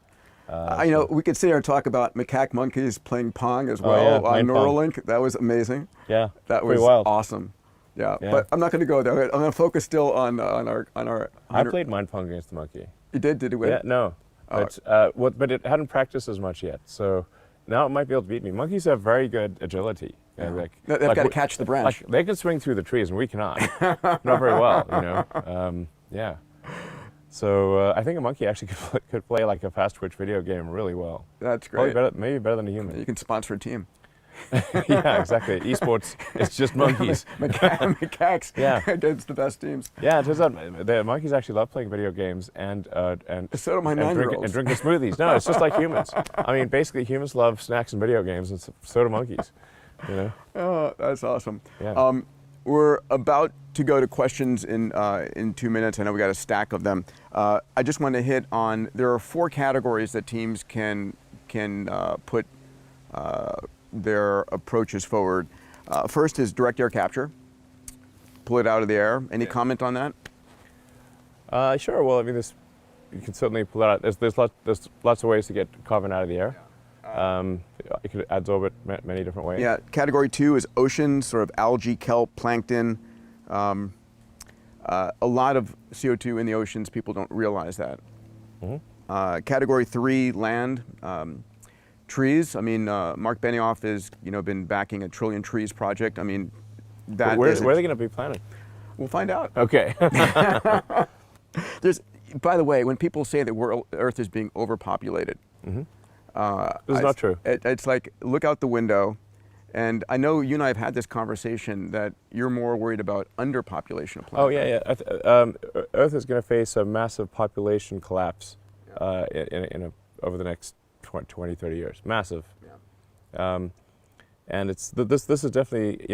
I know we could sit here and talk about macaque monkeys playing Pong as well on Neuralink. That was amazing. Yeah, that was wild. Awesome. Yeah, but I'm not going to go there. I'm going to focus still on our. I played mind Pong against the monkey. You did? Did it win? Yeah, no. But it hadn't practiced as much yet, so now it might be able to beat me. Monkeys have very good agility. Yeah. They've got to catch the branch. Like, they can swing through the trees, and we cannot. Not very well, you know. Yeah. So I think a monkey actually could play like a fast twitch video game really well. That's great. Maybe better than a human. You can sponsor a team. Yeah, exactly. Esports, it's just monkeys. Macaques against the best teams. Yeah, it turns out the monkeys actually love playing video games and so do my 9-year-olds. And drinking smoothies. No, it's just like humans. I mean, basically humans love snacks and video games, and so do monkeys. You know? Oh, that's awesome. Yeah. We're about to go to questions in 2 minutes. I know we got a stack of them. I just want to hit on, there are 4 categories that teams can put their approaches forward. First is direct air capture. Pull it out of the air. Any comment on that? Sure. Well, I mean, you can certainly pull it out. There's lots of ways to get carbon out of the air. You could adsorb it many different ways. Yeah. Category 2 is oceans, sort of algae, kelp, plankton. A lot of CO2 in the oceans. People don't realize that. Mm-hmm. Category 3, land. Trees. I mean, Mark Benioff has been backing a 1 trillion trees project. I mean, that where are they going to be planting? We'll find out. Okay. By the way, when people say that Earth is being overpopulated, mm-hmm. This is not true. It's like, look out the window, and I know you and I have had this conversation that you're more worried about underpopulation of planet. Oh yeah. Earth is going to face a massive population collapse over the next 20, 30 years. Massive. Yeah. And this is definitely,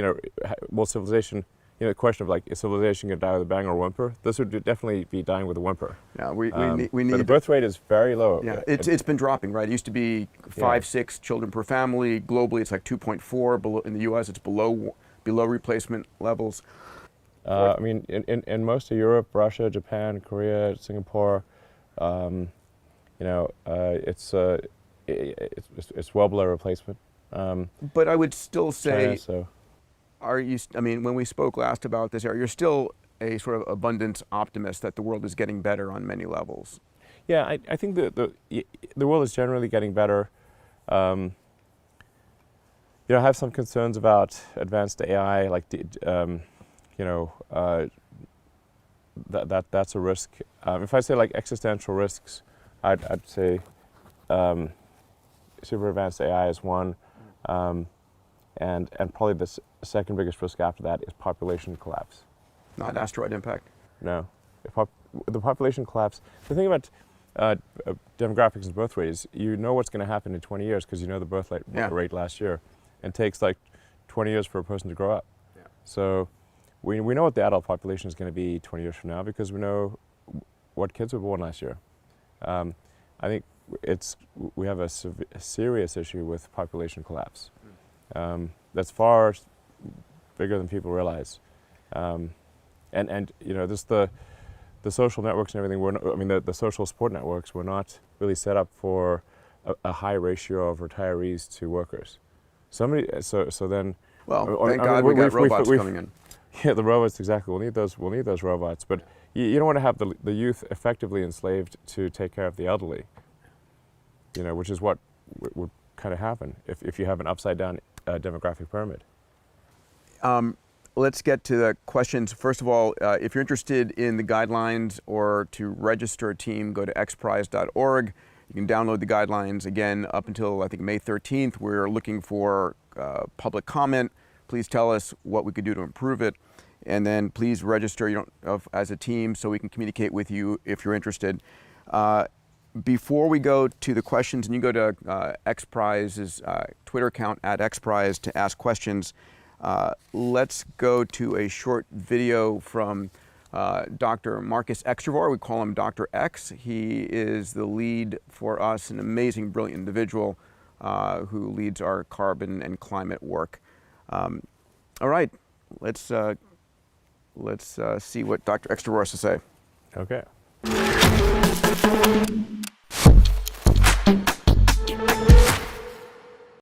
will civilization, the question of like, is civilization going to die with a bang or a whimper? This would definitely be dying with a whimper. Yeah, we need. But the birth rate is very low. Yeah, it's been dropping, right? It used to be 5-6 children per family. Globally, it's like 2.4. Below, in the U.S., it's below replacement levels. I mean, in most of Europe, Russia, Japan, Korea, Singapore, it's well below replacement. But I would still say, China, when we spoke last about this, you're still a sort of abundance optimist that the world is getting better on many levels. Yeah, I think the world is generally getting better. I have some concerns about advanced AI, like that's a risk. If I say like existential risks, I'd say super advanced AI is one, and probably the second biggest risk after that is population collapse. Not asteroid impact. No, the population collapse. The thing about demographics and birth rates, you know what's going to happen in 20 years because you know the birth rate last year. It takes like 20 years for a person to grow up. Yeah. So we know what the adult population is going to be 20 years from now because we know what kids were born last year. I think we have a serious issue with population collapse. That's far bigger than people realize. This the social networks and everything. The social support networks were not really set up for a high ratio of retirees to workers. So then. Well, thank God we got robots coming in. Yeah, the robots, exactly. We'll need those robots, but you don't want to have the youth effectively enslaved to take care of the elderly. Which is what would kind of happen if you have an upside down demographic pyramid. Let's get to the questions. First of all, if you're interested in the guidelines or to register a team, go to xprize.org. You can download the guidelines. Again, up until I think May 13th, we're looking for public comment. Please tell us what we could do to improve it. And then please register as a team so we can communicate with you if you're interested. Before we go to the questions, and you go to XPRIZE's Twitter account @XPRIZE to ask questions, let's go to a short video from Dr. Marcus Extravor. We call him Dr. X. He is the lead for us, an amazing, brilliant individual who leads our carbon and climate work. All right, let's see what Dr. Extravor has to say. Okay.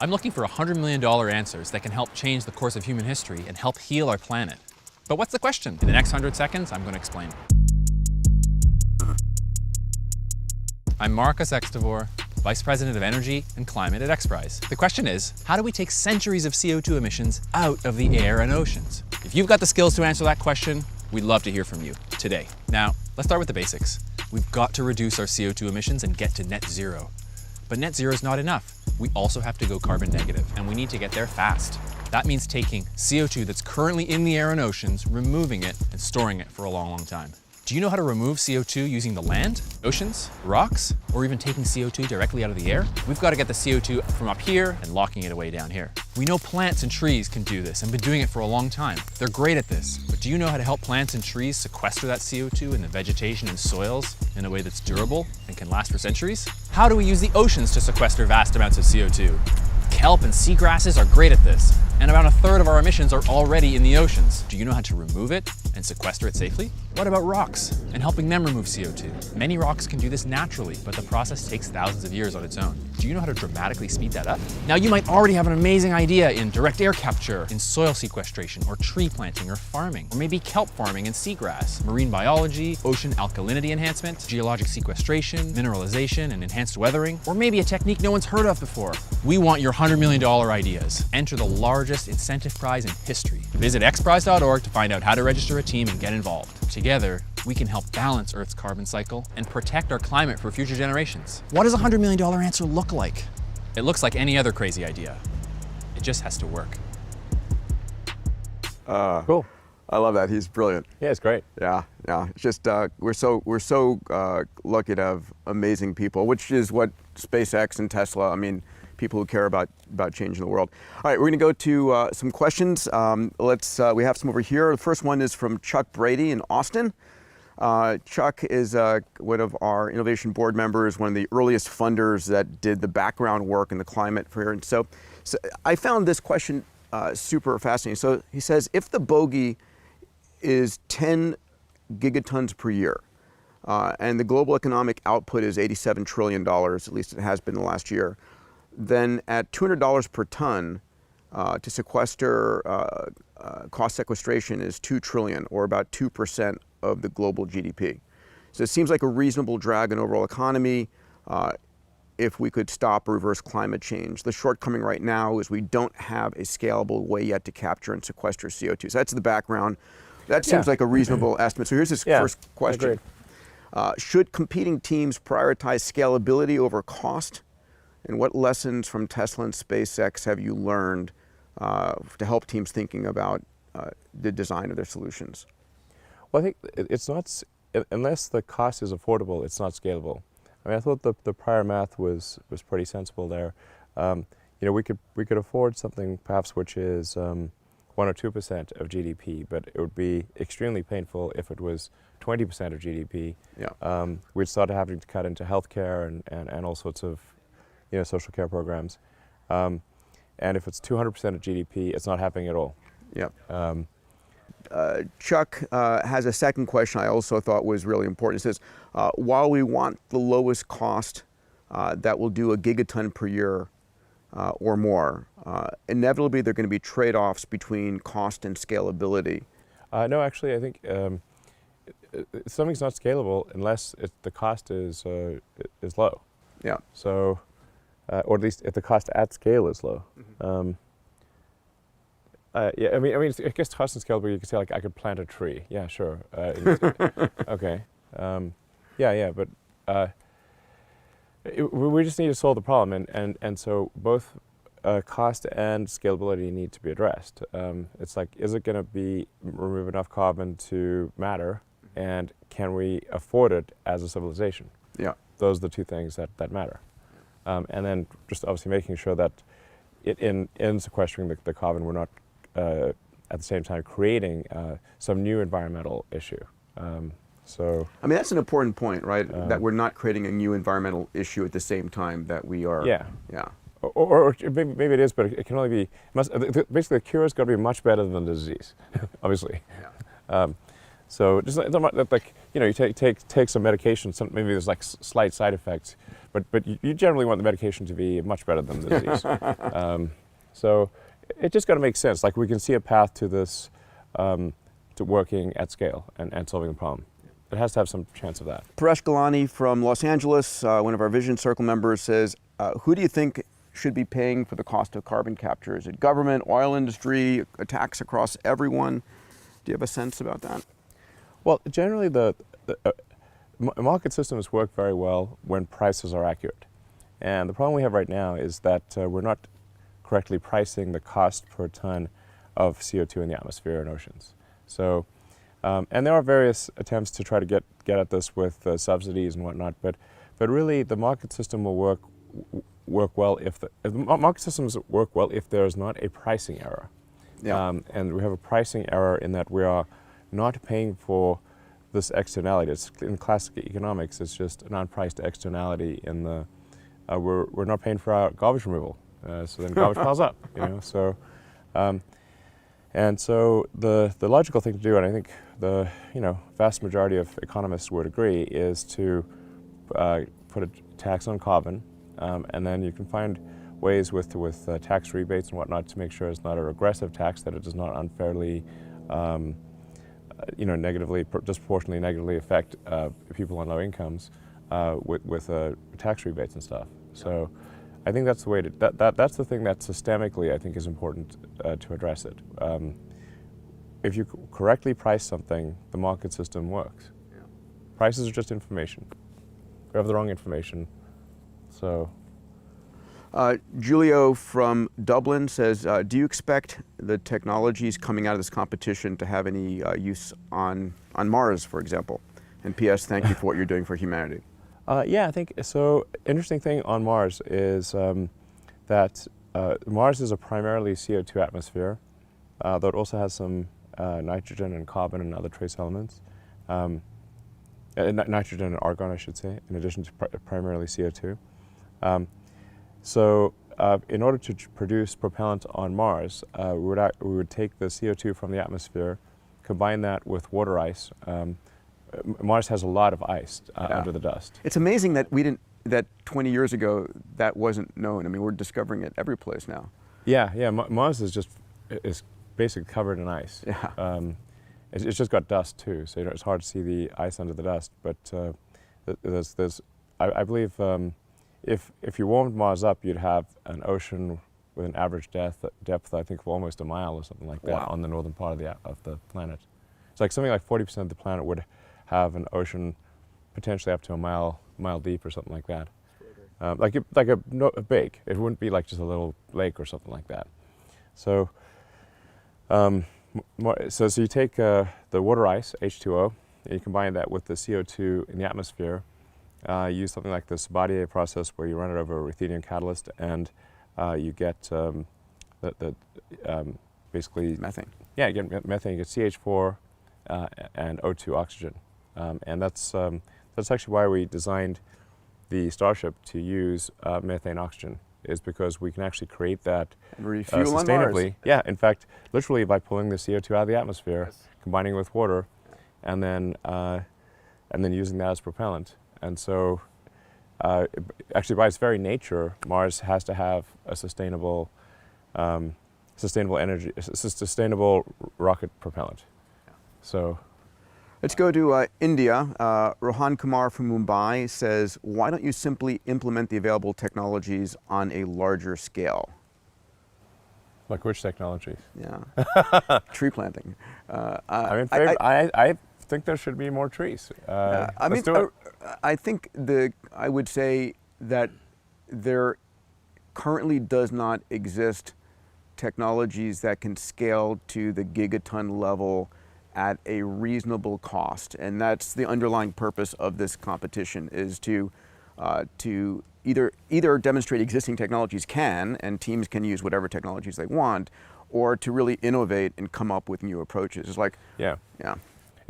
I'm looking for $100 million answers that can help change the course of human history and help heal our planet. But what's the question? In the next 100 seconds, I'm going to explain. I'm Marcus Extravor, Vice President of Energy and Climate at XPRIZE. The question is, how do we take centuries of CO2 emissions out of the air and oceans? If you've got the skills to answer that question, we'd love to hear from you today. Now, let's start with the basics. We've got to reduce our CO2 emissions and get to net zero. But net zero is not enough. We also have to go carbon negative, and we need to get there fast. That means taking CO2 that's currently in the air and oceans, removing it, and storing it for a long, long time. Do you know how to remove CO2 using the land, oceans, rocks, or even taking CO2 directly out of the air? We've got to get the CO2 from up here and locking it away down here. We know plants and trees can do this and been doing it for a long time. They're great at this, but do you know how to help plants and trees sequester that CO2 in the vegetation and soils in a way that's durable and can last for centuries? How do we use the oceans to sequester vast amounts of CO2? Kelp and seagrasses are great at this, and about 1/3 of our emissions are already in the oceans. Do you know how to remove it and sequester it safely? What about rocks and helping them remove CO2? Many rocks can do this naturally, but the process takes thousands of years on its own. Do you know how to dramatically speed that up? Now, you might already have an amazing idea in direct air capture, in soil sequestration, or tree planting or farming, or maybe kelp farming and seagrass, marine biology, ocean alkalinity enhancement, geologic sequestration, mineralization, and enhanced weathering, or maybe a technique no one's heard of before. We want your $100 million ideas. Enter the largest incentive prize in history. Visit xprize.org to find out how to register a team and get involved. Together, we can help balance Earth's carbon cycle and protect our climate for future generations. What does a $100 million answer look like? It looks like any other crazy idea. It just has to work. Cool. I love that. He's brilliant. Yeah, it's great. Yeah. It's just we're so lucky to have amazing people, which is what SpaceX and Tesla. I mean, people who care about changing the world. All right, we're going to go to some questions. We have some over here. The first one is from Chuck Brady in Austin. Chuck is one of our innovation board members, one of the earliest funders that did the background work in the climate for here. And so I found this question super fascinating. So he says, if the bogey is 10 gigatons per year, and the global economic output is $87 trillion, at least it has been the last year, then at $200 per ton, to sequester, cost sequestration is $2 trillion, or about 2% of the global GDP. So it seems like a reasonable drag on overall economy if we could stop or reverse climate change. The shortcoming right now is we don't have a scalable way yet to capture and sequester CO2. So that's the background. That seems like a reasonable estimate. So here's this first question. Should competing teams prioritize scalability over cost? And what lessons from Tesla and SpaceX have you learned to help teams thinking about the design of their solutions? Well, I think it's not, unless the cost is affordable, it's not scalable. I mean, I thought the prior math was pretty sensible there. You know, we could afford something perhaps which is 1 or 2% of GDP, but it would be extremely painful if it was 20% of GDP. Yeah. We'd start having to cut into healthcare and all sorts of, you know, social care programs. And if it's 200% of GDP, it's not happening at all. Yeah. Chuck has a second question I also thought was really important. It says, while we want the lowest cost that will do a gigaton per year or more, inevitably there are going to be trade-offs between cost and scalability. No, actually, I think something's not scalable unless the cost is low. Yeah. So, or at least if the cost at scale is low. Mm-hmm. Yeah, I mean, I guess cost and scalable, you could say, like, I could plant a tree. Yeah, sure. Okay. Yeah, but we just need to solve the problem, and so both cost and scalability need to be addressed. It's like, is it going to remove enough carbon to matter, and can we afford it as a civilization? Yeah. Those are the two things that matter. And then just obviously making sure that in sequestering the carbon, we're not at the same time creating some new environmental issue. So I mean, that's an important point, right? That we're not creating a new environmental issue at the same time that we are. yeah. Yeah. Or maybe it is, but it can only be, basically the cure has got to be much better than the disease, obviously. Yeah. So just like, you know, you take some medication, maybe there's like slight side effects, but you generally want the medication to be much better than the disease. So it just got to make sense. Like we can see a path to this, to working at scale and solving the problem. It has to have some chance of that. Paresh Galani from Los Angeles, one of our Vision Circle members, says, who do you think should be paying for the cost of carbon capture? Is it government, oil industry, a tax across everyone? Do you have a sense about that? Well, generally the market systems work very well when prices are accurate. And the problem we have right now is that we're not correctly pricing the cost per ton of CO2 in the atmosphere and oceans. So, and there are various attempts to try to get at this with subsidies and whatnot, but really the market system will work well if the market systems work well if there is not a pricing error. Yeah. And we have a pricing error in that we are not paying for this externality. It's, in classic economics, it's just an unpriced externality in the, we're not paying for our garbage removal. So then garbage piles up, you know, so, and so the logical thing to do, and I think the, you know, vast majority of economists would agree, is to put a tax on carbon, and then you can find ways with tax rebates and whatnot to make sure it's not a regressive tax, that it does not unfairly, you know, disproportionately negatively affect people on low incomes with tax rebates and stuff. So I think that's the way to, that's the thing that systemically I think is important to address it. If you correctly price something, the market system works. Yeah. Prices are just information. We have the wrong information, so. Julio from Dublin says, do you expect the technologies coming out of this competition to have any use on Mars, for example? And P.S., thank you for what you're doing for humanity. Yeah, I think so. Interesting thing on Mars is that Mars is a primarily CO2 atmosphere, though it also has some nitrogen and carbon and other trace elements. Nitrogen and argon, I should say, in addition to primarily CO2. So in order to produce propellant on Mars, we would take the CO2 from the atmosphere, combine that with water ice. Mars has a lot of ice under the dust. It's amazing that that 20 years ago that wasn't known. I mean, we're discovering it every place now. Yeah. Mars is basically covered in ice. Yeah. It's just got dust too, so it's hard to see the ice under the dust. But I believe if you warmed Mars up, you'd have an ocean with an average depth I think of almost a mile or something like that. Wow. On the northern part of the planet. It's like something like 40% of the planet would have an ocean potentially up to a mile deep or something like that. Like a big. It wouldn't be like just a little lake or something like that. So, so you take the water ice, H2O, and you combine that with the CO2 in the atmosphere. Use something like the Sabatier process where you run it over a ruthenium catalyst, and you get basically methane. Yeah, you get methane. You get CH4 and O2 oxygen, and that's actually why we designed the Starship to use methane oxygen, is because we can actually create that refuel sustainably. On Mars. Yeah, in fact, literally by pulling the CO2 out of the atmosphere, yes, combining it with water, and then using that as propellant. And so, actually, by its very nature, Mars has to have a sustainable energy, sustainable rocket propellant. Yeah. So, let's go to India. Rohan Kumar from Mumbai says, "Why don't you simply implement the available technologies on a larger scale?" Like which technologies? Yeah, tree planting. I think there should be more trees. I think I would say that there currently does not exist technologies that can scale to the gigaton level at a reasonable cost, and that's the underlying purpose of this competition, is to either demonstrate existing technologies and teams can use whatever technologies they want, or to really innovate and come up with new approaches. It's like, yeah.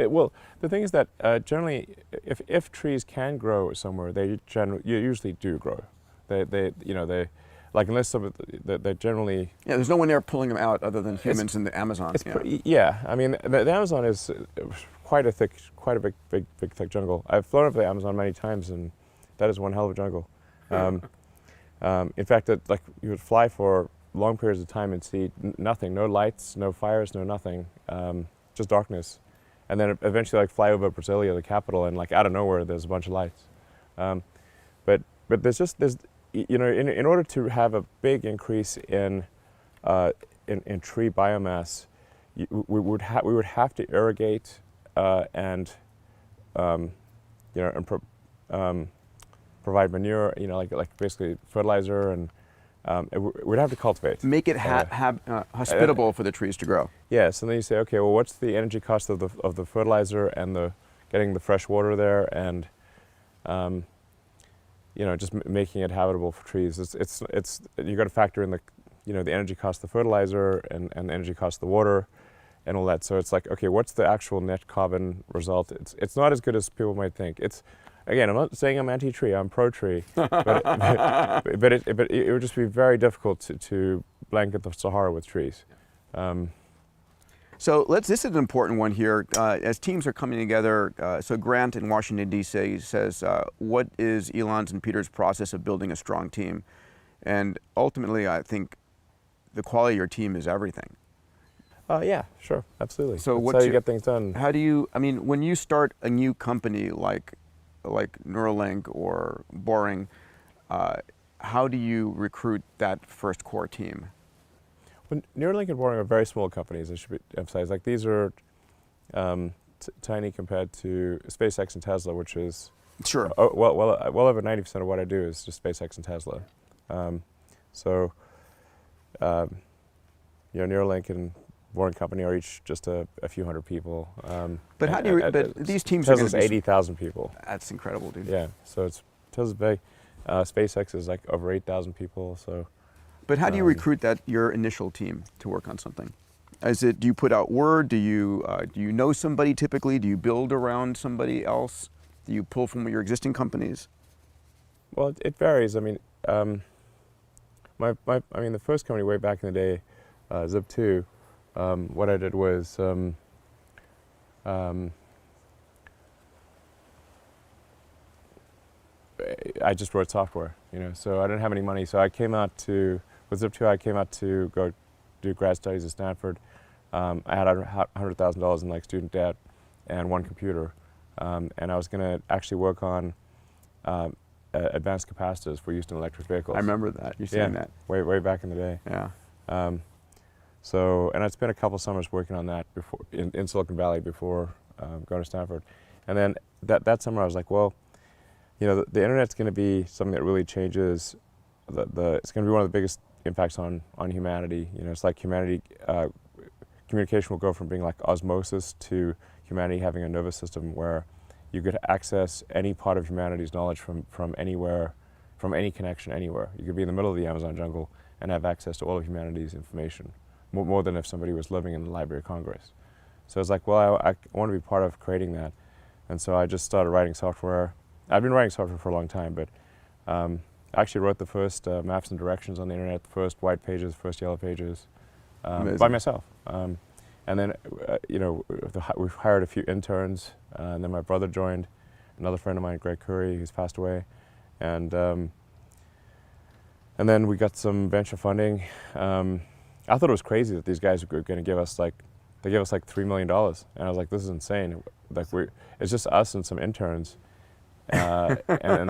Well, the thing is that generally, if trees can grow somewhere, they usually do grow. They like unless they generally. Yeah, there's no one there pulling them out other than humans in the Amazon. Yeah, I mean the Amazon is quite a big thick jungle. I've flown over the Amazon many times, and that is one hell of a jungle. In fact, like you would fly for long periods of time and see nothing, no lights, no fires, no nothing, just darkness. And then eventually like fly over Brasilia, the capital, and like out of nowhere there's a bunch of lights. But there's in order to have a big increase in tree biomass, we would have to irrigate and provide manure, like basically fertilizer, and we'd have to cultivate. Make it hospitable for the trees to grow. Yes, and then you say, okay, well, what's the energy cost of the fertilizer and getting the fresh water there, and just making it habitable for trees. It's you got to factor in the energy cost of the fertilizer and the energy cost of the water and all that. So it's like, okay, what's the actual net carbon result? It's not as good as people might think. Again, I'm not saying I'm anti-tree, I'm pro-tree, but it would just be very difficult to blanket the Sahara with trees. So this is an important one here. As teams are coming together, so Grant in Washington, D.C. says, what is Elon's and Peter's process of building a strong team? And ultimately, I think the quality of your team is everything. Yeah, sure, absolutely. So that's how you get things done. How do you, when you start a new company like Neuralink or Boring, how do you recruit that first core team? Well, Neuralink and Boring are very small companies, I should be emphasized. Like these are tiny compared to SpaceX and Tesla, which is sure. Well over 90% of what I do is just SpaceX and Tesla. Neuralink and Boring Company are each just a few hundred people. But how do you? But these teams Tesla's are 80,000 people. That's incredible, dude. Yeah, so Tesla's big. SpaceX is like over 8,000 people. So. But how do you recruit your initial team to work on something? Do you put out word? Do you know somebody typically? Do you build around somebody else? Do you pull from your existing companies? Well, it varies. I mean, the first company way back in the day, Zip2. What I did was I just wrote software, so I didn't have any money. So with Zip2, I came out to go do grad studies at Stanford. I had $100,000 in student debt and one computer, and I was going to actually work on advanced capacitors for use in electric vehicles. I remember that. You're saying that. Way back in the day. Yeah. And I'd spent a couple summers working on that before in Silicon Valley before going to Stanford. And then that summer I was like, well, the internet's going to be something that really changes. It's going to be one of the biggest impacts on humanity. It's like humanity, communication will go from being like osmosis to humanity having a nervous system where you could access any part of humanity's knowledge from anywhere, from any connection anywhere. You could be in the middle of the Amazon jungle and have access to all of humanity's information, more than if somebody was living in the Library of Congress. So it's like, well, I want to be part of creating that. And so I just started writing software. I've been writing software for a long time, but I actually wrote the first maps and directions on the internet, the first white pages, first yellow pages, by myself. And then, we've hired a few interns, and then my brother joined, another friend of mine, Greg Curry, who's passed away. And then we got some venture funding. I thought it was crazy that these guys were going to give us they gave us $3 million. And I was like, this is insane. It's just us and some interns. And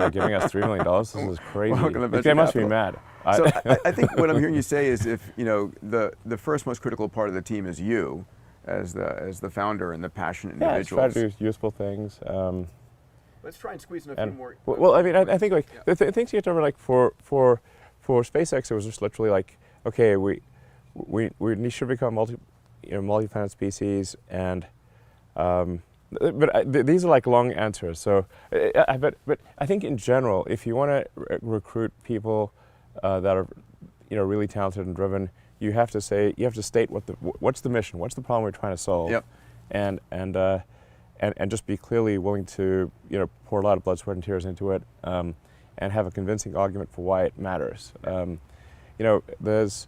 they're giving us $3 million. This is crazy. They must be mad. So I think what I'm hearing you say is if the first most critical part of the team is you, as the founder and the passionate individuals. Yeah, try to do useful things. Let's try and squeeze in a few more. Well, I think the things you have to remember, for SpaceX, it was just literally okay, we should become multi-planet species, and these are long answers. So, but I think in general, if you want to recruit people that are really talented and driven, you have to state what's the mission, what's the problem we're trying to solve, yep. and and just be clearly willing to, pour a lot of blood, sweat, and tears into it, and have a convincing argument for why it matters. There's,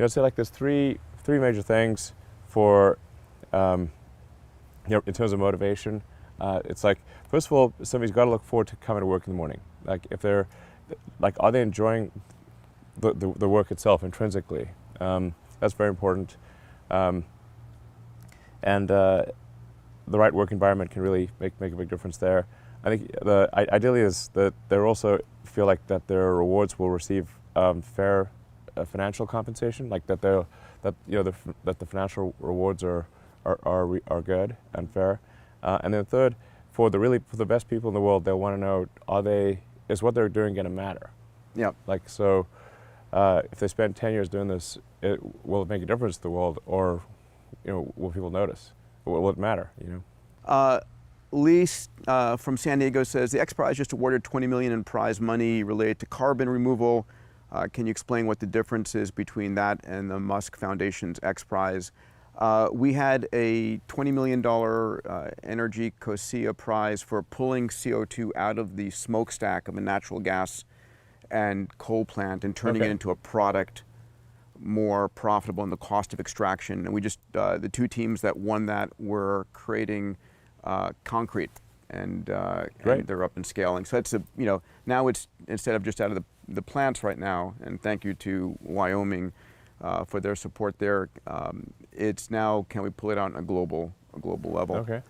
say like there's three major things for, in terms of motivation. It's like, first of all, somebody's got to look forward to coming to work in the morning. Like if they're, like, are they enjoying the work itself intrinsically? That's very important. And the right work environment can really make a big difference there. I think ideally is that they also feel like that their rewards will receive fair financial compensation, like that the financial rewards are good and fair. And then third, for the best people in the world, they'll want to know, is what they're doing going to matter? Yeah. Like, so if they spend 10 years doing this, will it make a difference to the world, or will people notice? Will it matter? Lee from San Diego says the XPRIZE just awarded $20 million in prize money related to carbon removal. Can you explain what the difference is between that and the Musk Foundation's XPRIZE? We had a $20 million Energy COSIA prize for pulling CO2 out of the smokestack of a natural gas and coal plant and turning it into a product more profitable in the cost of extraction. And we just, the two teams that won that were creating concrete, and they're up in scaling. So that's now it's, instead of just out of the plants right now, and thank you to Wyoming for their support there, it's now, can we pull it out on a global level? Okay.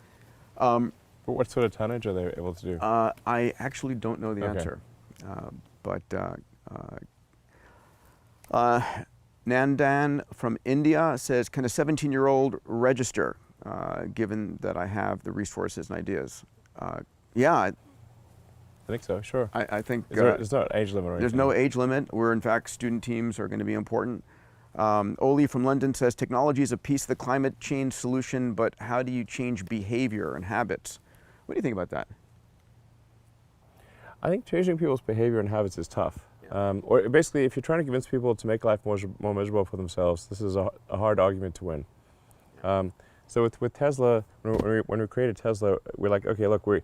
What sort of tonnage are they able to do? I actually don't know the answer. But Nandan from India says, can a 17-year-old register, given that I have the resources and ideas? Yeah. I think so, sure. I think there's no age limit or anything. There's no age limit, where in fact student teams are going to be important. Oli from London says, technology is a piece of the climate change solution, but how do you change behavior and habits? What do you think about that? I think changing people's behavior and habits is tough. Or basically, if you're trying to convince people to make life more miserable for themselves, this is a hard argument to win. So with Tesla, when we created Tesla, we're like, okay, look, we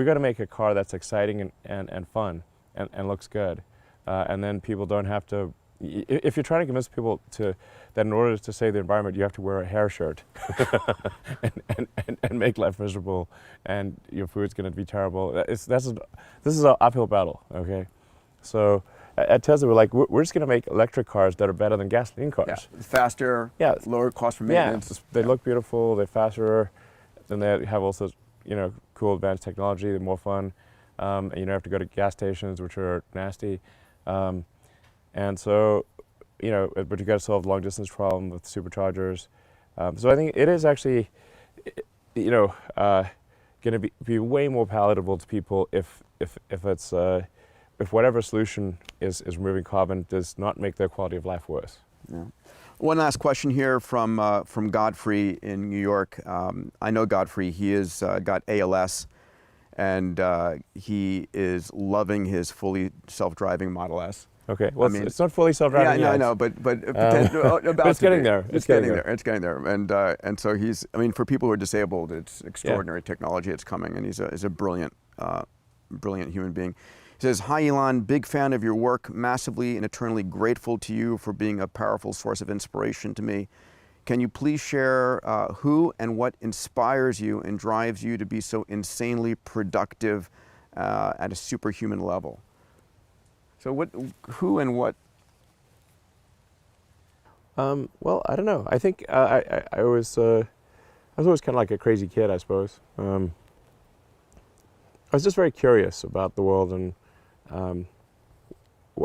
got to make a car that's exciting and fun and looks good, and then people don't have to. If you're trying to convince people that in order to save the environment, you have to wear a hair shirt and make life miserable, and your food's going to be terrible. This is an uphill battle. Okay, so at Tesla, we're like, we're just going to make electric cars that are better than gasoline cars. Yeah, faster. Yeah, lower cost for maintenance. Yeah, they look beautiful. They're faster. Then they have also, cool advanced technology. They're more fun, and you don't have to go to gas stations, which are nasty. And so, but you got to solve the long distance problem with superchargers. So I think it is actually, going to be way more palatable to people if it's if whatever solution is removing carbon does not make their quality of life worse. Yeah. One last question here from Godfrey in New York. I know Godfrey. He has got ALS, and he is loving his fully self-driving Model S. Okay. Well, it's not fully self-driving yet. I know, but but it's getting there. It's getting there. It's getting there. And so he's. I mean, for people who are disabled, it's extraordinary technology. It's coming, and he's a brilliant human being. He says, "Hi Elon, big fan of your work. Massively and eternally grateful to you for being a powerful source of inspiration to me. Can you please share who and what inspires you and drives you to be so insanely productive at a superhuman level?" So who and what? Well, I don't know. I think I was always kind of like a crazy kid, I suppose. I was just very curious about the world and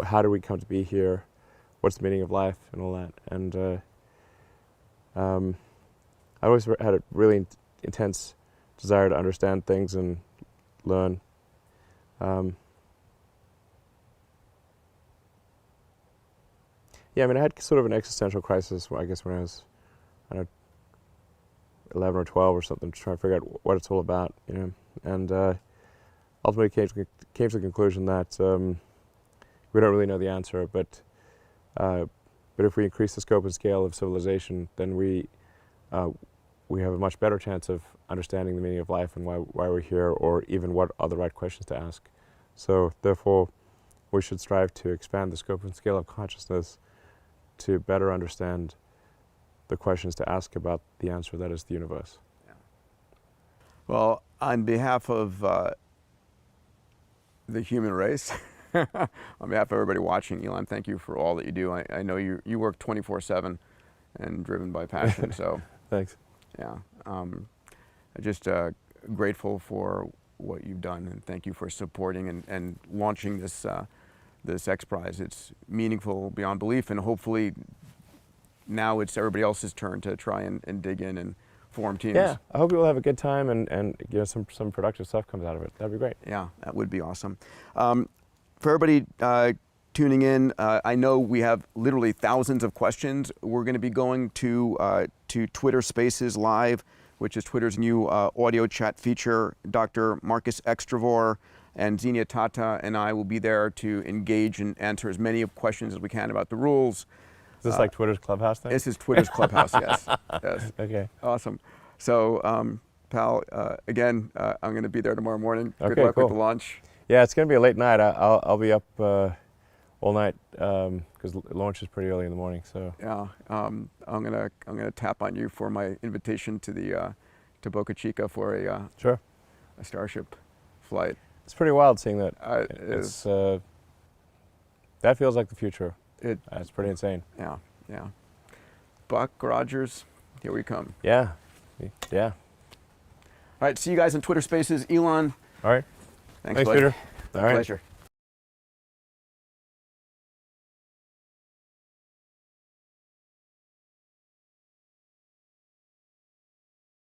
how do we come to be here? What's the meaning of life and all that? And I always had a really intense desire to understand things and learn. Yeah, I mean, I had sort of an existential crisis, I guess, when I was, 11 or 12 or something, to try to figure out what it's all about, and ultimately came to the conclusion that we don't really know the answer, but if we increase the scope and scale of civilization, then we we have a much better chance of understanding the meaning of life and why we're here, or even what are the right questions to ask. So therefore, we should strive to expand the scope and scale of consciousness to better understand the questions to ask about the answer that is the universe. Well, on behalf of the human race, on behalf of everybody watching, Elon, thank you for all that you do. I know you work 24/7 and driven by passion. So Thanks. yeah, just grateful for what you've done, and thank you for supporting and launching this this XPRIZE. It's meaningful beyond belief, and hopefully now it's everybody else's turn to try and dig in and form teams. Yeah, I hope you'll have a good time and you know, some productive stuff comes out of it. That'd be great. Yeah, that would be awesome. For everybody tuning in, I know we have literally thousands of questions. We're going to be going to Twitter Spaces Live, which is Twitter's new audio chat feature. Dr. Marcus Extravor and Xenia Tata and I will be there to engage and answer as many questions as we can about the rules. Is this like Twitter's Clubhouse thing? This is Twitter's Clubhouse, yes. Yes. Okay. Awesome. So, pal, again, I'm going to be there tomorrow morning. Good Okay, luck cool. with the launch. Yeah, it's going to be a late night. I'll be up all night because launch is pretty early in the morning. So Yeah, I'm gonna tap on you for my invitation to the to Boca Chica for sure. a Starship flight. It's pretty wild seeing that. It It's is. that feels like the future. It. It's pretty insane. Yeah, yeah. Buck Rogers, here we come. Yeah, yeah. All right, see you guys in Twitter Spaces. Elon, All right. thanks Thanks, buddy. Peter. All right. Pleasure.